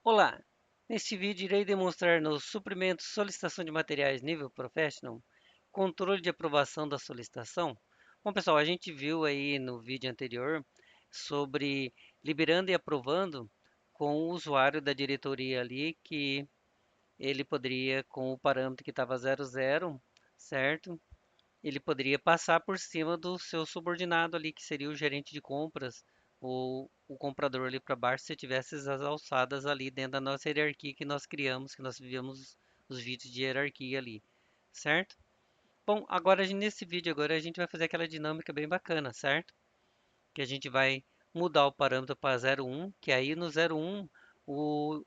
Olá! Neste vídeo irei demonstrar no suprimento solicitação de materiais nível Professional, controle de aprovação da solicitação. Bom, pessoal, a gente viu aí no vídeo anterior sobre liberando e aprovando com o usuário da diretoria ali que ele poderia, com o parâmetro que estava 00, certo? Ele poderia passar por cima do seu subordinado ali, que seria o gerente de compras, ou o comprador ali para baixo, se tivesse as alçadas ali dentro da nossa hierarquia que nós criamos, que nós vivemos os vídeos de hierarquia ali, certo? Bom, agora nesse vídeo agora a gente vai fazer aquela dinâmica bem bacana, certo? Que a gente vai mudar o parâmetro para 0,1, que aí no 0,1 o,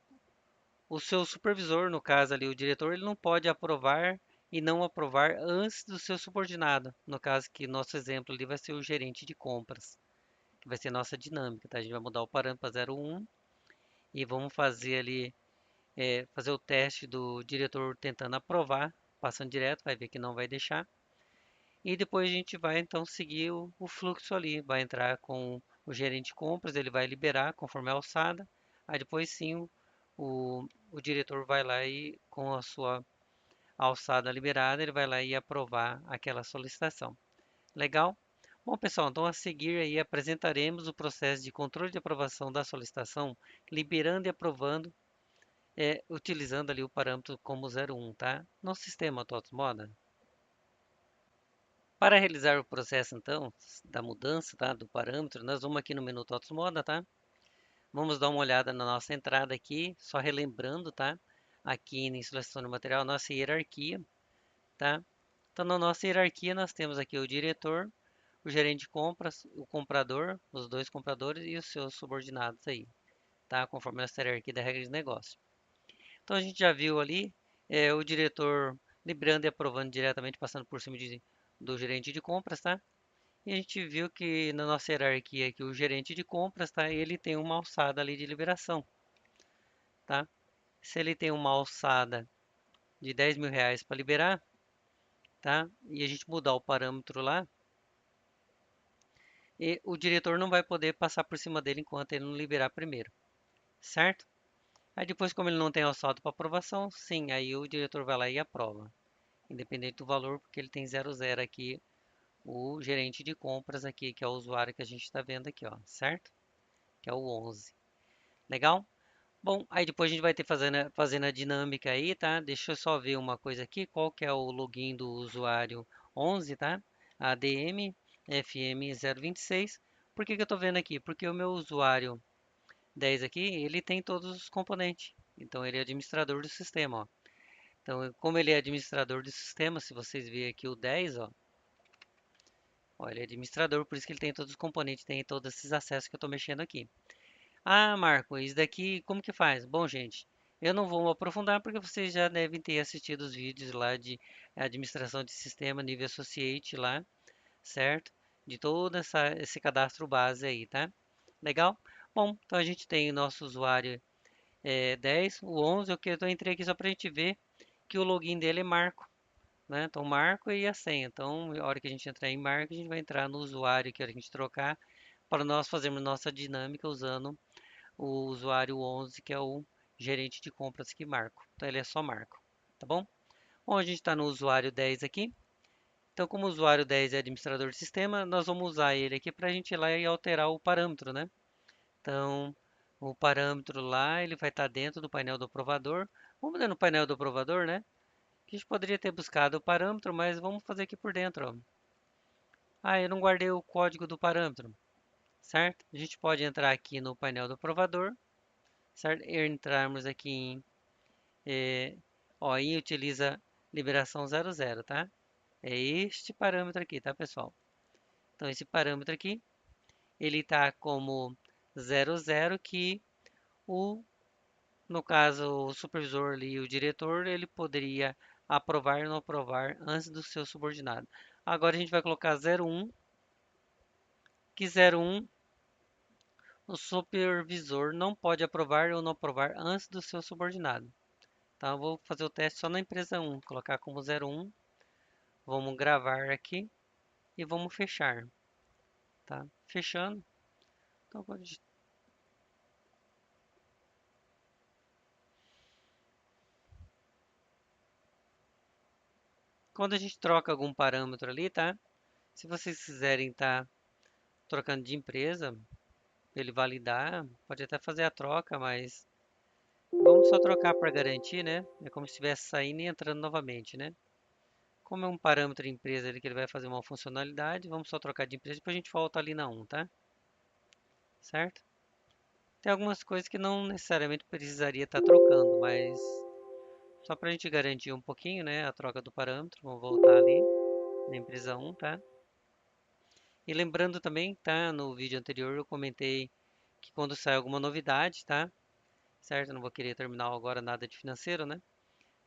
o seu supervisor, no caso ali, o diretor, ele não pode aprovar e não aprovar antes do seu subordinado. No caso que nosso exemplo ali vai ser o gerente de compras, que vai ser nossa dinâmica, tá? A gente vai mudar o parâmetro para 0,1 e vamos fazer ali, fazer o teste do diretor tentando aprovar, passando direto, vai ver que não vai deixar. E depois a gente vai então seguir o fluxo ali, vai entrar com o gerente de compras, ele vai liberar conforme a alçada, aí depois sim o diretor vai lá e com a sua alçada liberada, ele vai lá e aprovar aquela solicitação. Legal? Bom, pessoal, então a seguir aí apresentaremos o processo de controle de aprovação da solicitação, liberando e aprovando, utilizando ali o parâmetro como 01, tá? No sistema TOTS Moda. Para realizar o processo, então, da mudança, tá, do parâmetro, nós vamos aqui no menu TOTS Moda, tá? Vamos dar uma olhada na nossa entrada aqui, só relembrando, tá? Aqui na instalação do material, nossa hierarquia, tá? Então, na nossa hierarquia, nós temos aqui o diretor, o gerente de compras, o comprador, os dois compradores e os seus subordinados aí, tá? Conforme a hierarquia da regra de negócio. Então, a gente já viu ali o diretor liberando e aprovando diretamente, passando por cima do gerente de compras, tá? E a gente viu que na nossa hierarquia que o gerente de compras, tá? Ele tem uma alçada ali de liberação, tá? Se ele tem uma alçada de R$ 10.000 para liberar, tá? E a gente mudar o parâmetro lá, e o diretor não vai poder passar por cima dele enquanto ele não liberar primeiro, certo? Aí depois, como ele não tem alçada para aprovação, sim, aí o diretor vai lá e aprova, independente do valor, porque ele tem 00 aqui, o gerente de compras aqui, que é o usuário que a gente está vendo aqui, ó, certo? Que é o 11. Legal? Bom, aí depois a gente vai ter fazendo a dinâmica aí, tá? Deixa eu só ver uma coisa aqui, qual que é o login do usuário 11, tá? ADM FM 026. Por que que eu tô vendo aqui? Porque o meu usuário 10 aqui, ele tem todos os componentes. Então ele é administrador do sistema, ó. Então, como ele é administrador do sistema, se vocês verem aqui o 10, ó, ele é administrador, por isso que ele tem todos os componentes, tem todos esses acessos que eu estou mexendo aqui. Ah, Marco, isso daqui como que faz? Bom, gente, eu não vou me aprofundar porque vocês já devem ter assistido os vídeos lá de administração de sistema nível Associate lá, certo? De todo esse cadastro base aí, tá? Legal? Bom, então a gente tem o nosso usuário 10, o 11, eu entrei aqui só para a gente ver que o login dele é Marco, né? Então, Marco e a senha. Então, a hora que a gente entrar em Marco, a gente vai entrar no usuário que a gente trocar para nós fazermos nossa dinâmica usando o usuário 11, que é o gerente de compras que Marco. Então ele é só Marco, tá bom? Bom, a gente está no usuário 10 aqui. Então, como o usuário 10 é administrador de sistema, nós vamos usar ele aqui para a gente ir lá e alterar o parâmetro, né? Então, o parâmetro lá, ele vai estar dentro do painel do aprovador. Vamos ver no painel do aprovador, né? Que a gente poderia ter buscado o parâmetro, mas vamos fazer aqui por dentro, ó. Ah, eu não guardei o código do parâmetro, certo? A gente pode entrar aqui no painel do aprovador, certo? Entrarmos aqui ó, em utiliza liberação 00, tá? É este parâmetro aqui, tá, pessoal? Então, esse parâmetro aqui, ele tá como 00 que o, no caso, o supervisor ali, o diretor, ele poderia aprovar ou não aprovar antes do seu subordinado. Agora a gente vai colocar 01, que 01 o supervisor não pode aprovar ou não aprovar antes do seu subordinado. Então, eu vou fazer o teste só na empresa 1, colocar como 01. Vamos gravar aqui e vamos fechar, tá? Fechando. Então, Quando a gente troca algum parâmetro ali, tá? Se vocês quiserem estar trocando de empresa, pra ele validar, pode até fazer a troca, mas vamos só trocar para garantir, né? É como se estivesse saindo e entrando novamente, né? Como é um parâmetro de empresa ali que ele vai fazer uma funcionalidade, vamos só trocar de empresa e depois a gente volta ali na 1, tá? Certo? Tem algumas coisas que não necessariamente precisaria estar trocando, mas só para a gente garantir um pouquinho, né? A troca do parâmetro, vamos voltar ali na empresa 1, tá? E lembrando também, tá? No vídeo anterior eu comentei que quando sai alguma novidade, tá? Certo? Eu não vou querer terminar agora nada de financeiro, né?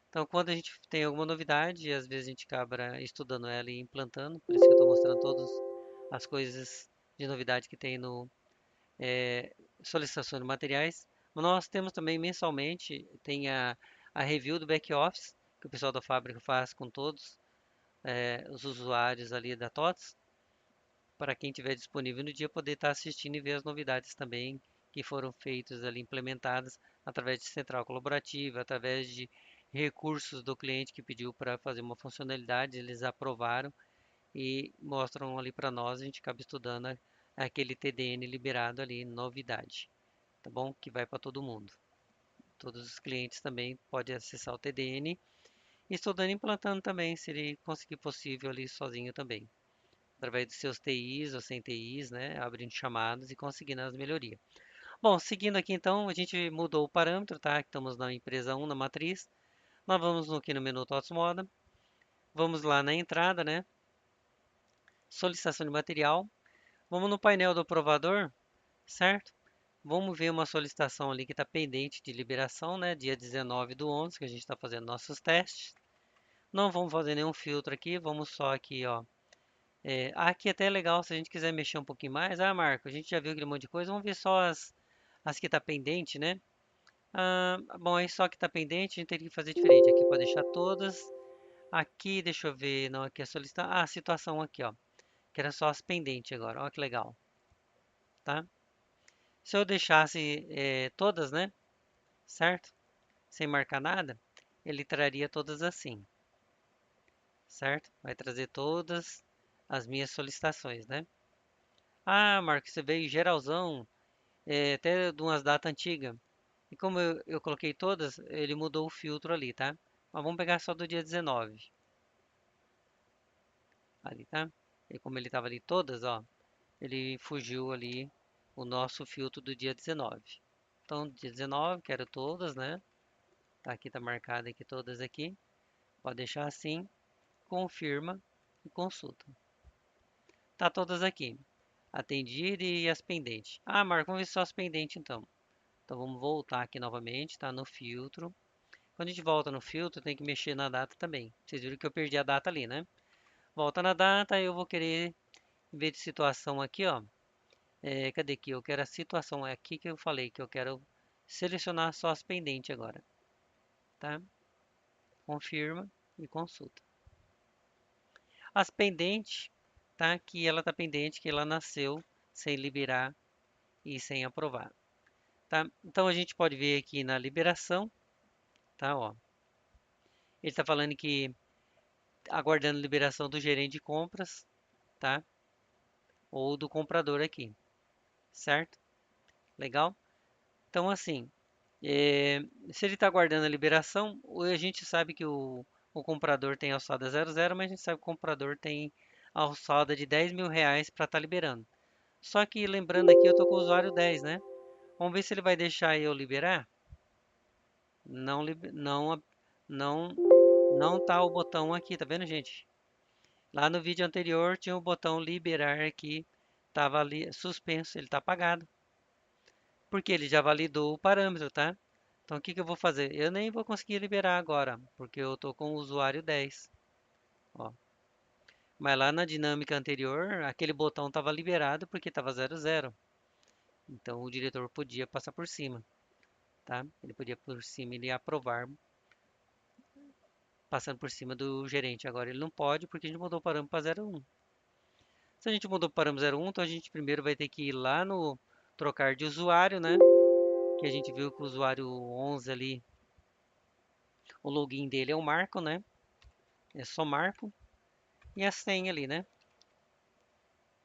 Então, quando a gente tem alguma novidade, às vezes a gente acaba estudando ela e implantando, por isso que eu estou mostrando todas as coisas de novidade que tem no solicitação de materiais. Mas nós temos também mensalmente, tem a review do back-office, que o pessoal da fábrica faz com todos os usuários ali da TOTS, para quem tiver disponível no dia poder estar assistindo e ver as novidades também que foram feitas ali, implementadas através de central colaborativa, através de recursos do cliente que pediu para fazer uma funcionalidade, eles aprovaram e mostram ali para nós, a gente acaba estudando aquele TDN liberado ali, novidade, tá bom? Que vai para todo mundo. Todos os clientes também podem acessar o TDN e estudando e implantando também, se ele conseguir possível ali sozinho também através dos seus TIs ou sem TIs, né, abrindo chamadas e conseguindo as melhorias. Bom, seguindo aqui então, a gente mudou o parâmetro, tá? Estamos na empresa 1, na matriz. Nós vamos aqui no menu TOTS Moda, vamos lá na entrada, né? Solicitação de material. Vamos no painel do aprovador, certo? Vamos ver uma solicitação ali que está pendente de liberação, né? Dia 19 do 11, que a gente está fazendo nossos testes. Não vamos fazer nenhum filtro aqui, vamos só aqui, ó, aqui até é legal se a gente quiser mexer um pouquinho mais. Ah, Marco, a gente já viu aquele monte de coisa. Vamos ver só as que tá pendente, né? Ah, bom, aí só que tá pendente, a gente teria que fazer diferente. Aqui pode deixar todas. Aqui, deixa eu ver. Não, aqui é solicitar. Ah, a situação aqui, ó. Que era só as pendentes agora. Olha que legal, tá? Se eu deixasse todas, né? Certo? Sem marcar nada, ele traria todas assim, certo? Vai trazer todas as minhas solicitações, né? Ah, Marco, você veio geralzão. Até de umas datas antigas. E como eu coloquei todas, ele mudou o filtro ali, tá? Mas vamos pegar só do dia 19. Ali, tá? E como ele estava ali todas, ó, ele fugiu ali o nosso filtro do dia 19. Então, dia 19, quero todas, né? Tá aqui, tá marcado aqui todas aqui. Pode deixar assim, confirma e consulta. Tá todas aqui. Atendido e as pendentes. Ah, Marco, vamos ver só as pendentes então. Então vamos voltar aqui novamente, tá? No filtro. Quando a gente volta no filtro, tem que mexer na data também. Vocês viram que eu perdi a data ali, né? Volta na data, eu vou querer, em vez de situação aqui, ó. Cadê aqui? Eu quero a situação. É aqui que eu falei que eu quero selecionar só as pendentes agora, tá? Confirma e consulta. As pendentes, tá? Que ela tá pendente, que ela nasceu sem liberar e sem aprovar, tá? Então a gente pode ver aqui na liberação, tá? Ó, ele está falando que aguardando liberação do gerente de compras, tá? Ou do comprador aqui, certo? Legal? Então, assim, se ele está aguardando a liberação, a gente sabe que o comprador tem alçada 00, mas a gente sabe que o comprador tem alçada de R$ 10.000 para estar liberando. Só que lembrando aqui, eu estou com o usuário 10, né? Vamos ver se ele vai deixar eu liberar. Não, não, não tá o botão aqui, tá vendo, gente? Lá no vídeo anterior tinha o botão liberar aqui, estava ali suspenso, ele está apagado. Porque ele já validou o parâmetro, tá? Então o que que eu vou fazer? Eu nem vou conseguir liberar agora, porque eu estou com o usuário 10. Ó. Mas lá na dinâmica anterior, aquele botão estava liberado porque estava 00. Então o diretor podia passar por cima, tá? Ele podia por cima ele aprovar passando por cima do gerente. Agora ele não pode porque a gente mudou o parâmetro para 01. Se a gente mudou o parâmetro 01, então a gente primeiro vai ter que ir lá no trocar de usuário, né? Que a gente viu que o usuário 11 ali, o login dele é o Marco, né? é somar e a senha ali, né?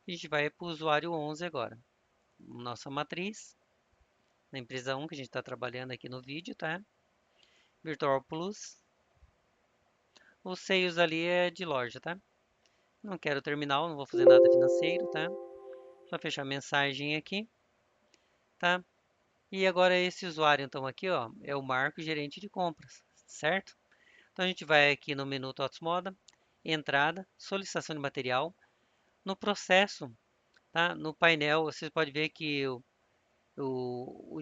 A gente vai para o usuário 11 agora. Nossa matriz, na empresa 1 que a gente está trabalhando aqui no vídeo, tá? Virtual Plus. Os seios ali é de loja, tá? Não quero terminal, não vou fazer nada financeiro, tá? Só fechar a mensagem aqui, tá? E agora esse usuário, então, aqui, ó, é o Marco, gerente de compras, certo? Então a gente vai aqui no menu TOTS Moda, entrada, solicitação de material. No processo, tá? No painel, você pode ver que o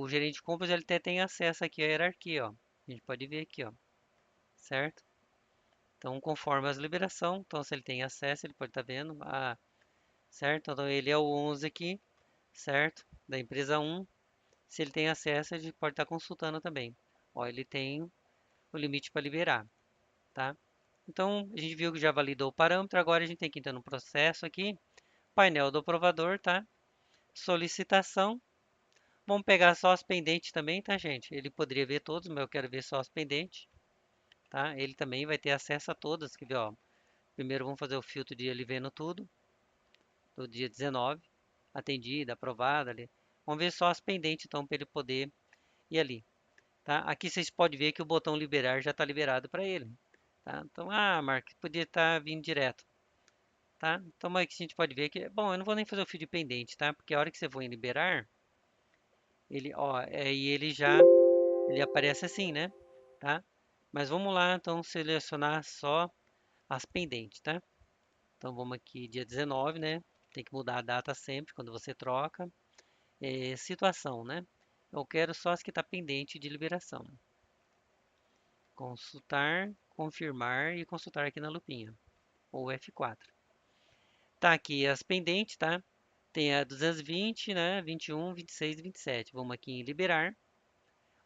gerente de compras ele até tem acesso aqui à hierarquia, ó. A gente pode ver aqui, ó, certo? Então, conforme as liberação, então se ele tem acesso, ele pode estar vendo, certo? Então ele é o 11 aqui, certo? Da empresa 1. Se ele tem acesso, a gente pode estar consultando também. Ó, ele tem o limite para liberar, tá? Então, a gente viu que já validou o parâmetro, agora a gente tem que entrar no processo aqui, painel do aprovador, tá? Solicitação. Vamos pegar só as pendentes também, tá, gente? Ele poderia ver todos, mas eu quero ver só as pendentes, tá? Ele também vai ter acesso a todas, que ó. Primeiro vamos fazer o filtro de ele vendo tudo, do dia 19, atendida, aprovada ali. Vamos ver só as pendentes, então, para ele poder ir ali, tá? Aqui vocês podem ver que o botão liberar já está liberado para ele, tá? Então, Mark, podia estar vindo direto, tá? Então, aqui a gente pode ver que, bom, eu não vou nem fazer o fio de pendente, tá? Porque a hora que você for em liberar, ele, ó, e ele aparece assim, né? Tá? Mas vamos lá, então, selecionar só as pendentes, tá? Então, vamos aqui, dia 19, né? Tem que mudar a data sempre, quando você troca. Situação, né? Eu quero só as que está pendente de liberação. Consultar, confirmar e consultar aqui na lupinha, ou F4. Tá aqui as pendentes, tá? Tem a 220, né? 21, 26 e 27. Vamos aqui em liberar.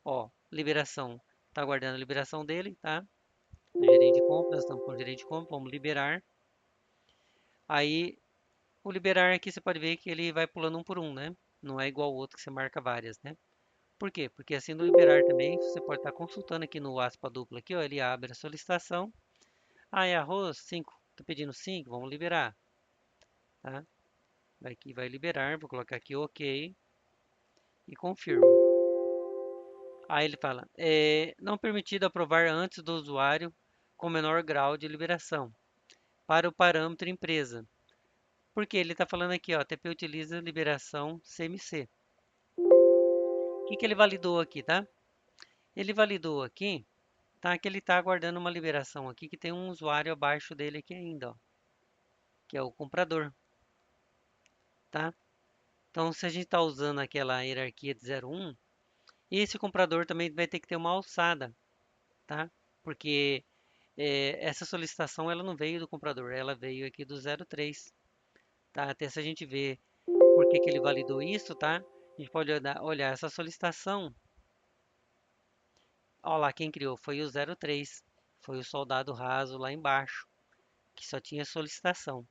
Ó, liberação. Tá aguardando a liberação dele, tá? O gerente de compras, nós estamos com o gerente de compras, vamos liberar. Aí, o liberar aqui você pode ver que ele vai pulando um por um, né? Não é igual o outro que você marca várias, né? Por quê? Porque assim no liberar também, você pode estar consultando aqui no aspa dupla aqui, ó, ele abre a solicitação. É arroz, 5, tô pedindo 5, vamos liberar, tá? Aqui vai liberar, vou colocar aqui OK e confirma. Aí ele fala, não permitido aprovar antes do usuário com menor grau de liberação para o parâmetro empresa. Porque ele está falando aqui, ó, TP utiliza liberação CMC. O que ele validou aqui, tá? Ele validou aqui, tá? Que ele está aguardando uma liberação aqui que tem um usuário abaixo dele aqui ainda, ó, que é o comprador, tá? Então, se a gente está usando aquela hierarquia de 0,1, esse comprador também vai ter que ter uma alçada, tá? Porque essa solicitação ela não veio do comprador, ela veio aqui do 0,3, tá? Até se a gente ver por que que ele validou isso, tá? A gente pode olhar essa solicitação. Olha lá, quem criou foi o 03, foi o soldado raso lá embaixo, que só tinha solicitação.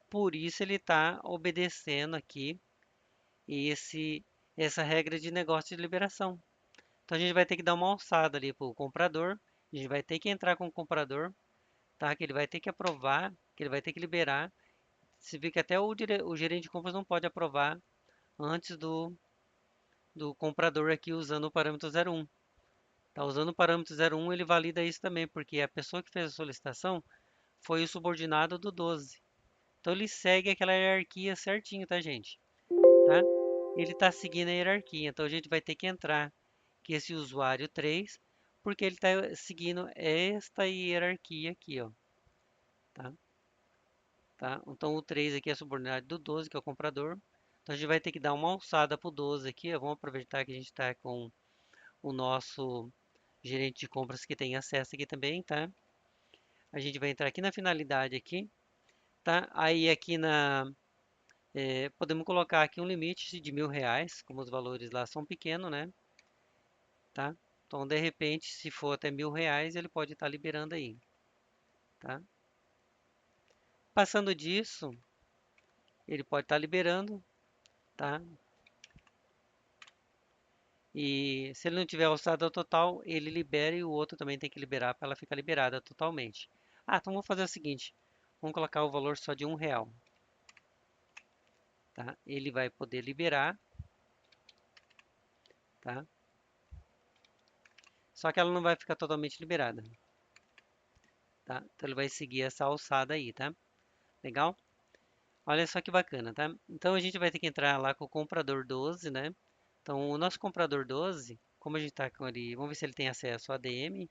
Por isso ele está obedecendo aqui esse, essa regra de negócio de liberação. Então a gente vai ter que dar uma alçada ali para o comprador, a gente vai ter que entrar com o comprador, tá? Que ele vai ter que aprovar, que ele vai ter que liberar. Você vê que até o gerente de compras não pode aprovar antes do comprador aqui usando o parâmetro 01. Tá usando o parâmetro 01, ele valida isso também, porque a pessoa que fez a solicitação foi o subordinado do 12. Então ele segue aquela hierarquia certinho, tá, gente? Tá? Ele está seguindo a hierarquia, então a gente vai ter que entrar que esse usuário 3, porque ele está seguindo esta hierarquia aqui, ó, tá? Tá? Então o 3 aqui é subordinado do 12, que é o comprador. Então a gente vai ter que dar uma alçada para o 12 aqui, ó. Vamos aproveitar que a gente está com o nosso gerente de compras que tem acesso aqui também, tá? A gente vai entrar aqui na finalidade aqui, tá? Aí aqui podemos colocar aqui um limite de R$ 1.000, como os valores lá são pequenos, né? Tá? Então, de repente, se for até R$ 1.000, ele pode estar liberando aí, tá? Passando disso, ele pode estar liberando, tá? E se ele não tiver alçada total, ele libera e o outro também tem que liberar para ela ficar liberada totalmente. Ah, então vamos fazer o seguinte. Vamos colocar o valor só de R$ 1, tá? Ele vai poder liberar, tá? Só que ela não vai ficar totalmente liberada, tá? Então ele vai seguir essa alçada aí, tá? Legal? Olha só que bacana, tá? Então a gente vai ter que entrar lá com o comprador 12, né? Então o nosso comprador 12, como a gente está com ele, vamos ver se ele tem acesso a ADM,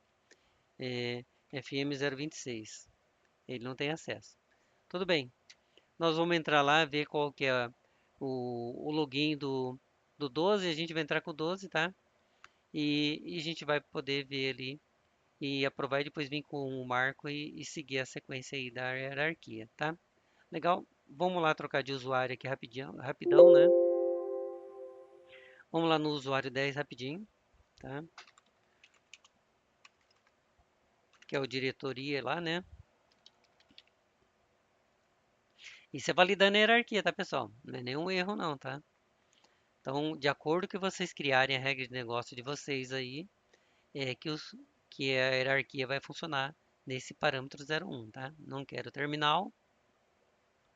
é, FM026. Ele não tem acesso. Tudo bem. Nós vamos entrar lá, ver qual que é o login do 12. A gente vai entrar com o 12, tá? E a gente vai poder ver ali e aprovar e depois vir com o marco e seguir a sequência aí da hierarquia, tá? Legal? Vamos lá trocar de usuário aqui rapidinho, rapidão, né? Vamos lá no usuário 10 rapidinho, tá? Que é o diretoria lá, né? Isso é validando a hierarquia, tá, pessoal? Não é nenhum erro não, tá? Então, de acordo que vocês criarem a regra de negócio de vocês aí, é que a hierarquia vai funcionar nesse parâmetro 01, tá? Não quero terminal,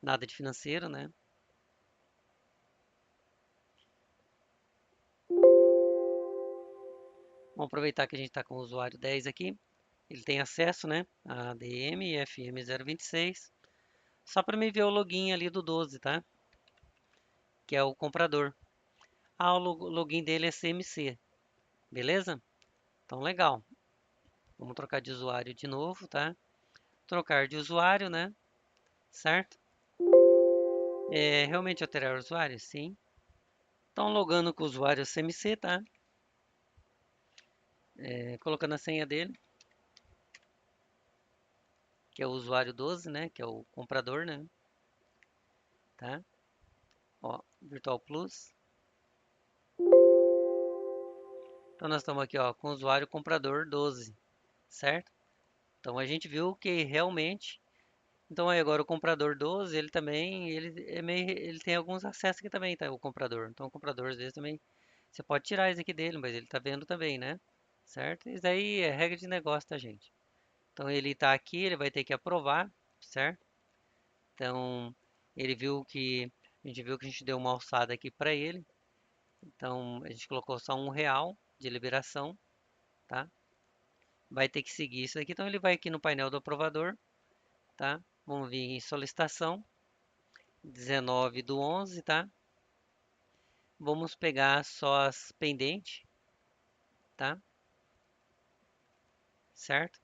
nada de financeiro, né? Vamos aproveitar que a gente está com o usuário 10 aqui. Ele tem acesso, né? A ADM e FM026. Só para me ver o login ali do 12, tá? Que é o comprador. Ah, o login dele é CMC, beleza? Então, legal. Vamos trocar de usuário de novo, tá? Trocar de usuário, né? Certo? É, realmente alterar o usuário? Sim. Então, logando com o usuário CMC, tá? É, colocando a senha dele, que é o usuário 12, né? Que é o comprador, né? Tá? Ó, Virtual Plus. Então, nós estamos aqui, ó, com o usuário comprador 12, certo? Então, a gente viu que realmente... Então, aí agora o comprador 12, ele também, ele tem alguns acessos aqui também, tá? O comprador. Então, o comprador, às vezes, também... Você pode tirar isso aqui dele, mas ele tá vendo também, né? Certo? Isso daí é regra de negócio, tá, gente? Então, ele tá aqui, ele vai ter que aprovar, certo? Então, ele viu que a gente viu que a gente deu uma alçada aqui para ele. Então, a gente colocou só R$ 1 de liberação, tá? Vai ter que seguir isso aqui. Então, ele vai aqui no painel do aprovador, tá? Vamos vir em solicitação, 19/11, tá? Vamos pegar só as pendentes, tá? Certo?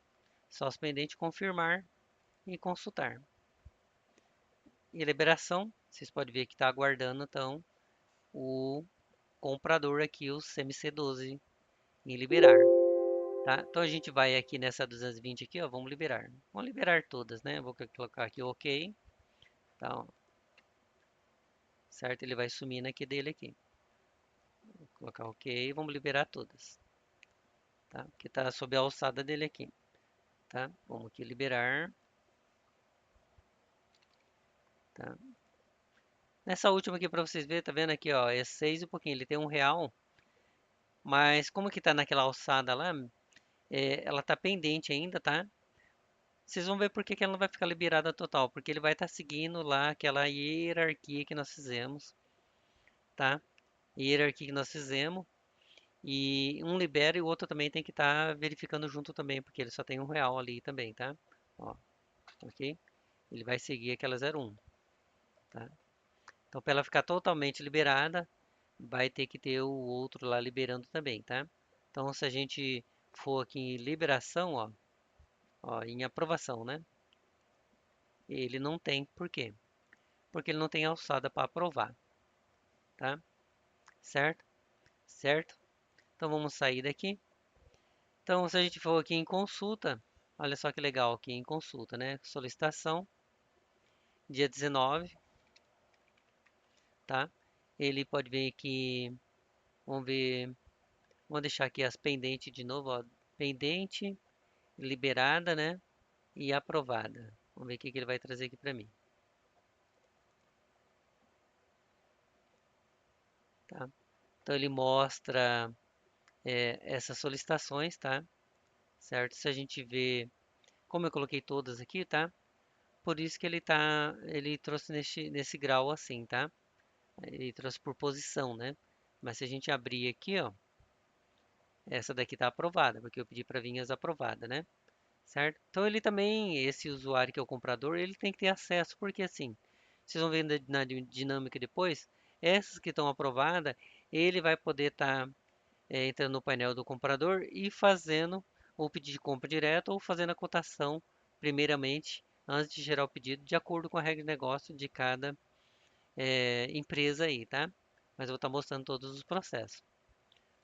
Só as pendentes, confirmar e consultar. E liberação, vocês podem ver que está aguardando, então, o comprador aqui, o CMC12, em liberar. Tá? Então a gente vai aqui nessa 220 aqui, ó, vamos liberar. Vamos liberar todas, né? Vou colocar aqui OK. Tá, certo? Ele vai sumindo aqui dele aqui. Vou colocar OK, vamos liberar todas. Tá? Que tá sob a alçada dele aqui. Tá? Vamos aqui liberar. Tá? Nessa última aqui para vocês verem, tá vendo aqui, ó, é 6 e um pouquinho. Ele tem R$ 1, mas como que tá naquela alçada lá, ela tá pendente ainda, tá? Vocês vão ver por que que ela não vai ficar liberada total, porque ele vai estar seguindo lá aquela hierarquia que nós fizemos, tá? Hierarquia que nós fizemos e um libera e o outro também tem que estar verificando junto também, porque ele só tem R$ 1 ali também, tá? Ó, ok? Ele vai seguir aquela 01, tá? Então, para ela ficar totalmente liberada, vai ter que ter o outro lá liberando também, tá? Então, se a gente for aqui em liberação, ó, em aprovação, né? Ele não tem, por quê? Porque ele não tem alçada para aprovar, tá? Certo? Certo? Então vamos sair daqui. Então se a gente for aqui em consulta, olha só que legal aqui em consulta, né? Solicitação, dia 19, tá? Ele pode ver aqui, vamos ver, vamos deixar aqui as pendentes de novo, ó. Pendente, liberada, né? E aprovada. Vamos ver o que que ele vai trazer aqui para mim, tá? Então ele mostra essas solicitações, tá? Certo? Se a gente vê, como eu coloquei todas aqui, tá? Por isso que ele trouxe nesse grau assim, tá? Ele trouxe por posição, né? Mas se a gente abrir aqui, ó, essa daqui está aprovada, porque eu pedi para vir as aprovadas, né? Certo? Então ele também, esse usuário que é o comprador, ele tem que ter acesso, porque assim, vocês vão ver na dinâmica depois, essas que estão aprovadas, ele vai poder estar entrando no painel do comprador e fazendo o pedido de compra direto ou fazendo a cotação, primeiramente, antes de gerar o pedido, de acordo com a regra de negócio de cada empresa aí, tá? Mas eu vou estar mostrando todos os processos.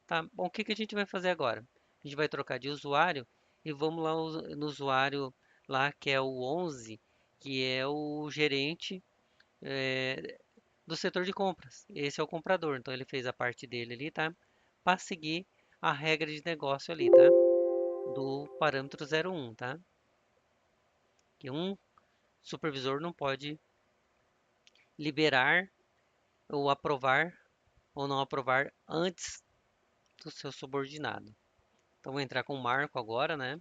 Tá, bom, o que que a gente vai fazer agora? A gente vai trocar de usuário e vamos lá no usuário lá que é o 11, que é o gerente do setor de compras. Esse é o comprador, então ele fez a parte dele ali, tá? Para seguir a regra de negócio ali, tá? Do parâmetro 01, tá? Que um supervisor não pode liberar ou aprovar ou não aprovar antes do seu subordinado. Então vou entrar com o Marco agora, né?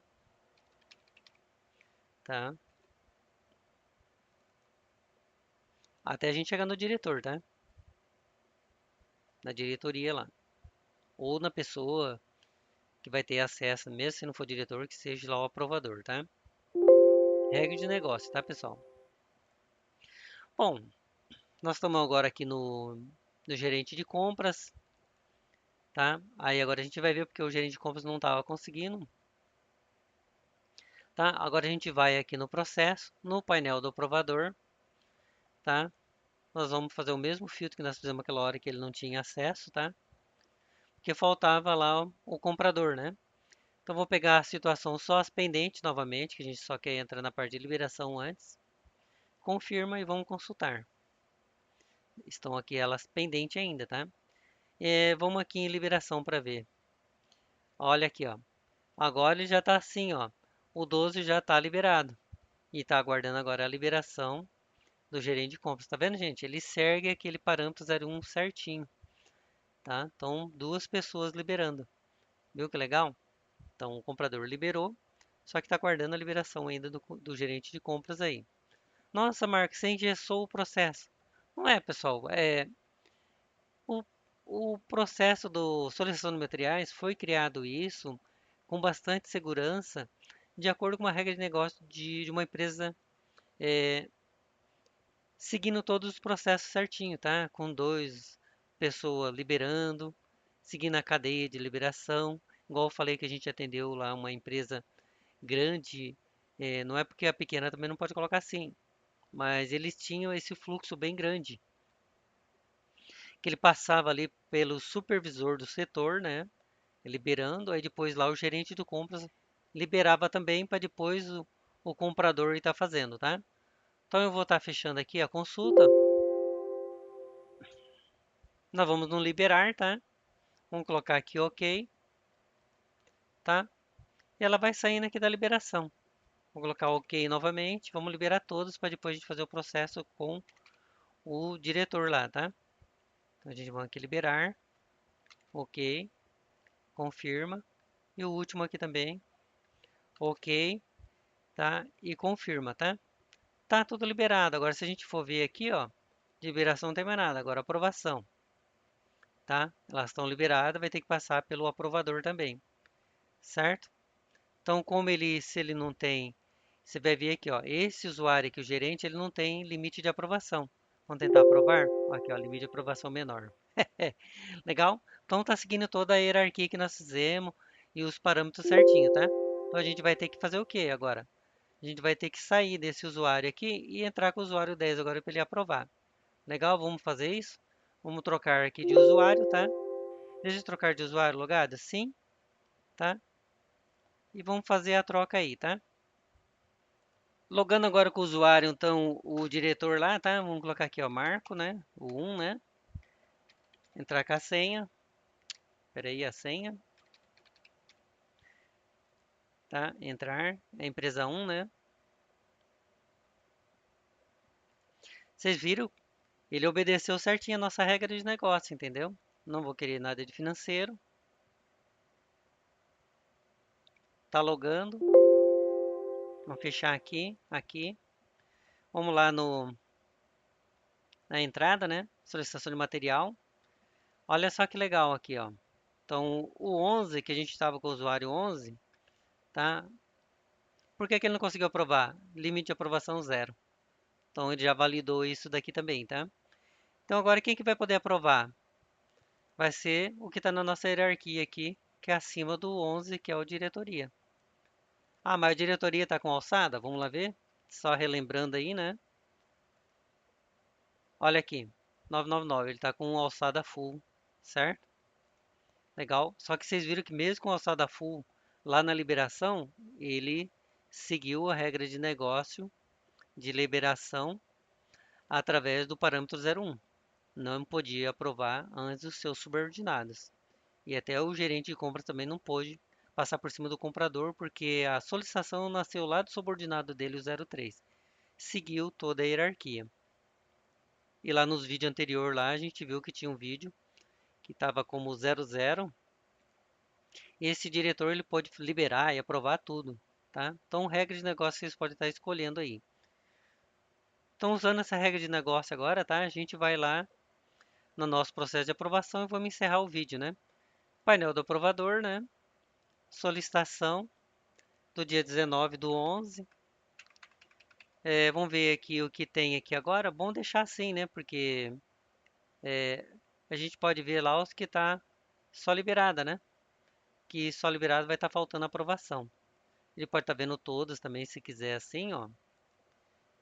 Tá? Até a gente chegar no diretor, tá? Na diretoria lá. Ou na pessoa que vai ter acesso, mesmo se não for diretor, que seja lá o aprovador, tá? Regra de negócio, tá, pessoal? Bom, nós estamos agora aqui no gerente de compras, tá? Aí agora a gente vai ver porque o gerente de compras não estava conseguindo, tá? Agora a gente vai aqui no processo, no painel do aprovador, tá? Nós vamos fazer o mesmo filtro que nós fizemos aquela hora que ele não tinha acesso, tá? Porque faltava lá o comprador, né? Então vou pegar a situação só as pendentes novamente, que a gente só quer entrar na parte de liberação antes. Confirma e vamos consultar. Estão aqui elas pendentes ainda, tá? Vamos aqui em liberação para ver. Olha aqui, ó. Agora ele já está assim, ó. O 12 já está liberado. E está aguardando agora a liberação do gerente de compras. Tá vendo, gente? Ele segue aquele parâmetro 01 certinho, tá? Então, duas pessoas liberando. Viu que legal? Então, o comprador liberou, só que está aguardando a liberação ainda do gerente de compras aí. Nossa, Marcos, você engessou o processo. Não é, pessoal. O, o processo do solicitação de materiais foi criado isso com bastante segurança, de acordo com uma regra de negócio de uma empresa seguindo todos os processos certinho, tá? Com dois pessoas liberando, seguindo a cadeia de liberação. Igual eu falei que a gente atendeu lá uma empresa grande, não é porque a pequena também não pode colocar assim, mas eles tinham esse fluxo bem grande, que ele passava ali pelo supervisor do setor, né, liberando, aí depois lá o gerente do compras liberava também para depois o comprador estar fazendo, tá? Então eu vou estar fechando aqui a consulta. Nós vamos no liberar, tá? Vamos colocar aqui OK, tá? E ela vai saindo aqui da liberação. Vou colocar OK novamente. Vamos liberar todos para depois a gente fazer o processo com o diretor lá, tá? Então a gente vai aqui liberar, OK, confirma. E o último aqui também, OK, tá? E confirma, tá? Tá tudo liberado. Agora se a gente for ver aqui, ó, de liberação não tem mais nada. Agora aprovação, tá? Elas estão liberadas, vai ter que passar pelo aprovador também, certo? Então, se ele não tem, você vai ver aqui, ó, esse usuário aqui, o gerente, ele não tem limite de aprovação. Vamos tentar aprovar? Aqui, ó, limite de aprovação menor. Legal? Então, tá seguindo toda a hierarquia que nós fizemos e os parâmetros certinho, tá? Então, a gente vai ter que fazer o que agora? A gente vai ter que sair desse usuário aqui e entrar com o usuário 10 agora para ele aprovar. Legal? Vamos fazer isso? Vamos trocar aqui de usuário, tá? Deixa eu trocar de usuário logado? Sim, tá? E vamos fazer a troca aí, tá? Logando agora com o usuário, então, o diretor lá, tá? Vamos colocar aqui, ó, Marco, né? O 1, né? Entrar com a senha. Espera aí, a senha, tá? Entrar. É a empresa 1, né? Vocês viram? Ele obedeceu certinho a nossa regra de negócio, entendeu? Não vou querer nada de financeiro. Tá logando. Vamos fechar aqui, aqui. Vamos lá na entrada, né? Solicitação de material. Olha só que legal aqui, ó. Então, o 11, que a gente estava com o usuário 11, tá? Por que que ele não conseguiu aprovar? Limite de aprovação zero. Então, ele já validou isso daqui também, tá? Então, agora quem que vai poder aprovar? Vai ser o que está na nossa hierarquia aqui, que é acima do 11, que é o diretoria. Ah, mas a diretoria está com alçada? Vamos lá ver? Só relembrando aí, né? Olha aqui, 999, ele está com alçada full, certo? Legal. Só que vocês viram que mesmo com alçada full, lá na liberação, ele seguiu a regra de negócio de liberação através do parâmetro 01. Não podia aprovar antes dos seus subordinados. E até o gerente de compras também não pôde passar por cima do comprador, porque a solicitação nasceu lá do subordinado dele, o 03. Seguiu toda a hierarquia. E lá nos vídeos anteriores lá a gente viu que tinha um vídeo que estava como 00. E esse diretor ele pode liberar e aprovar tudo, tá? Então, regra de negócio vocês podem estar escolhendo aí. Então, usando essa regra de negócio agora, tá? A gente vai lá no nosso processo de aprovação e vamos encerrar o vídeo, né? Painel do aprovador, né? Solicitação do dia 19 do 11. Vamos ver aqui o que tem aqui agora. Bom deixar assim, né? Porque a gente pode ver lá os que tá só liberada, né? Que só liberado vai estar faltando aprovação. Ele pode estar vendo todas também, se quiser assim, ó.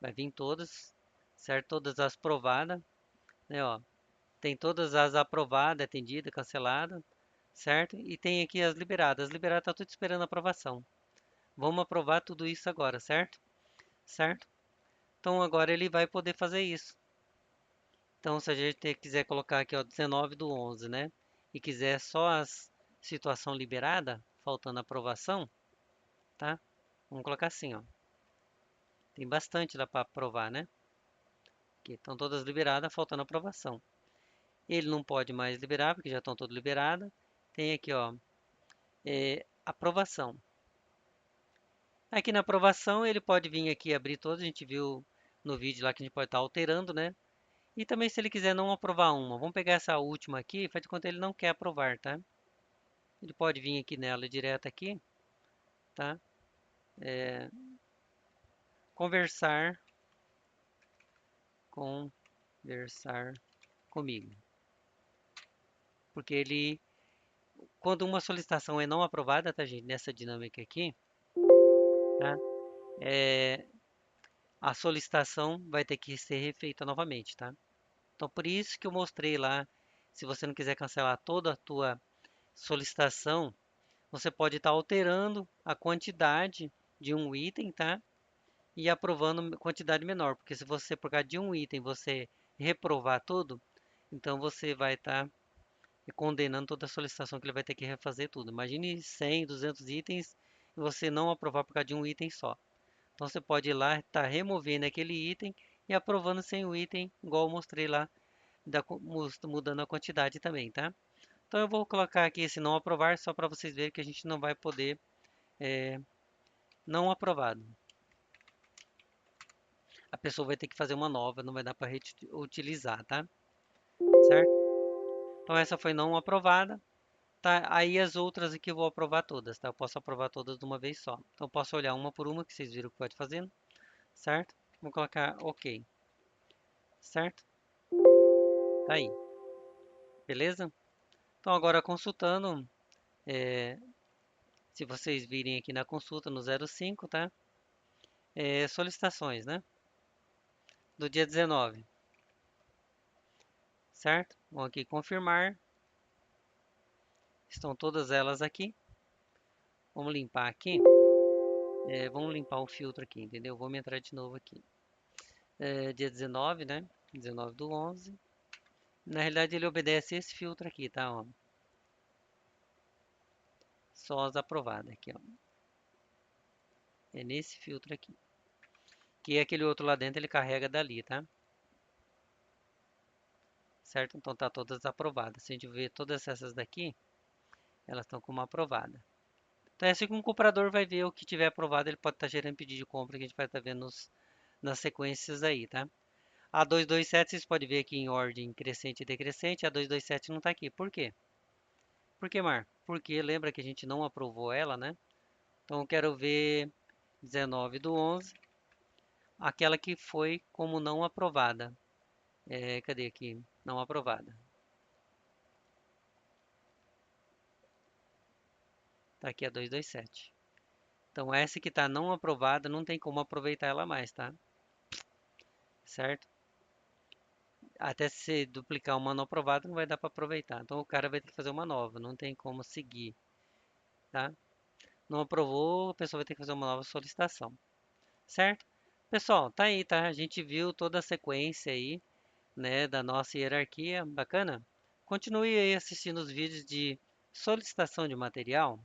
Vai vir todas, certo? Todas as aprovadas, né? Ó, tem todas as aprovadas, atendidas, canceladas, certo? E tem aqui as liberadas. As liberadas tá tudo esperando aprovação. Vamos aprovar tudo isso agora, certo? Certo? Então agora ele vai poder fazer isso. Então se a gente quiser colocar aqui, ó, 19 do 11, né? E quiser só as situação liberada, faltando aprovação, tá? Vamos colocar assim, ó. Tem bastante lá para aprovar, né? Aqui estão todas liberadas, faltando aprovação. Ele não pode mais liberar, porque já estão todas liberadas. Tem aqui, ó, aprovação. Aqui na aprovação, ele pode vir aqui abrir todas. A gente viu no vídeo lá que a gente pode estar alterando, né? E também se ele quiser não aprovar uma. Vamos pegar essa última aqui, faz de conta que ele não quer aprovar, tá? Ele pode vir aqui nela direto aqui, tá? É, conversar, conversar comigo. Porque ele, quando uma solicitação é não aprovada, tá, gente? Nessa dinâmica aqui, tá? É, a solicitação vai ter que ser refeita novamente, tá? Então, por isso que eu mostrei lá, se você não quiser cancelar toda a tua solicitação, você pode estar alterando a quantidade de um item, tá? E aprovando quantidade menor, porque se você, por causa de um item, você reprovar tudo, então você vai estar condenando toda a solicitação que ele vai ter que refazer tudo. Imagine 100, 200 itens e você não aprovar por causa de um item só. Então você pode ir lá, estar removendo aquele item e aprovando sem o item, igual eu mostrei lá, mudando a quantidade também, tá? Então eu vou colocar aqui esse não aprovar só para vocês verem que a gente não vai poder não aprovado. A pessoa vai ter que fazer uma nova, não vai dar para reutilizar, tá? Certo? Então essa foi não aprovada, tá? Aí as outras aqui eu vou aprovar todas, tá? Eu posso aprovar todas de uma vez só. Então eu posso olhar uma por uma, que vocês viram o que pode fazer, certo? Vou colocar OK, certo? Tá aí, beleza? Então agora consultando, é, se vocês virem aqui na consulta no 05, tá? Solicitações, né? Do dia 19, certo? Vou aqui confirmar. Estão todas elas aqui. Vamos limpar aqui. Vamos limpar o filtro aqui, entendeu? Vamos entrar de novo aqui. Dia 19, né? 19 do 11. Na realidade ele obedece esse filtro aqui, tá? Ó. Só as aprovadas aqui, ó. É nesse filtro aqui. Que é aquele outro lá dentro, ele carrega dali, tá? Certo? Então tá todas aprovadas. Se a gente ver todas essas daqui, elas estão como aprovada. Então é assim que um comprador vai ver o que tiver aprovado, ele pode estar gerando pedido de compra que a gente vai estar vendo nas sequências aí, tá? A 227 vocês podem ver aqui em ordem crescente e decrescente, a 227 não está aqui. Por quê? Por que, Mar? Porque lembra que a gente não aprovou ela, né? Então eu quero ver 19 do 11, aquela que foi como não aprovada. Cadê aqui? Não aprovada. Tá aqui a 227. Então essa que está não aprovada, não tem como aproveitar ela mais, tá? Certo? Até se duplicar uma não aprovada, não vai dar para aproveitar. Então o cara vai ter que fazer uma nova, não tem como seguir, tá? Não aprovou, a pessoa vai ter que fazer uma nova solicitação, certo? Pessoal, tá aí, tá? A gente viu toda a sequência aí, né, da nossa hierarquia, bacana? Continue aí assistindo os vídeos de solicitação de material,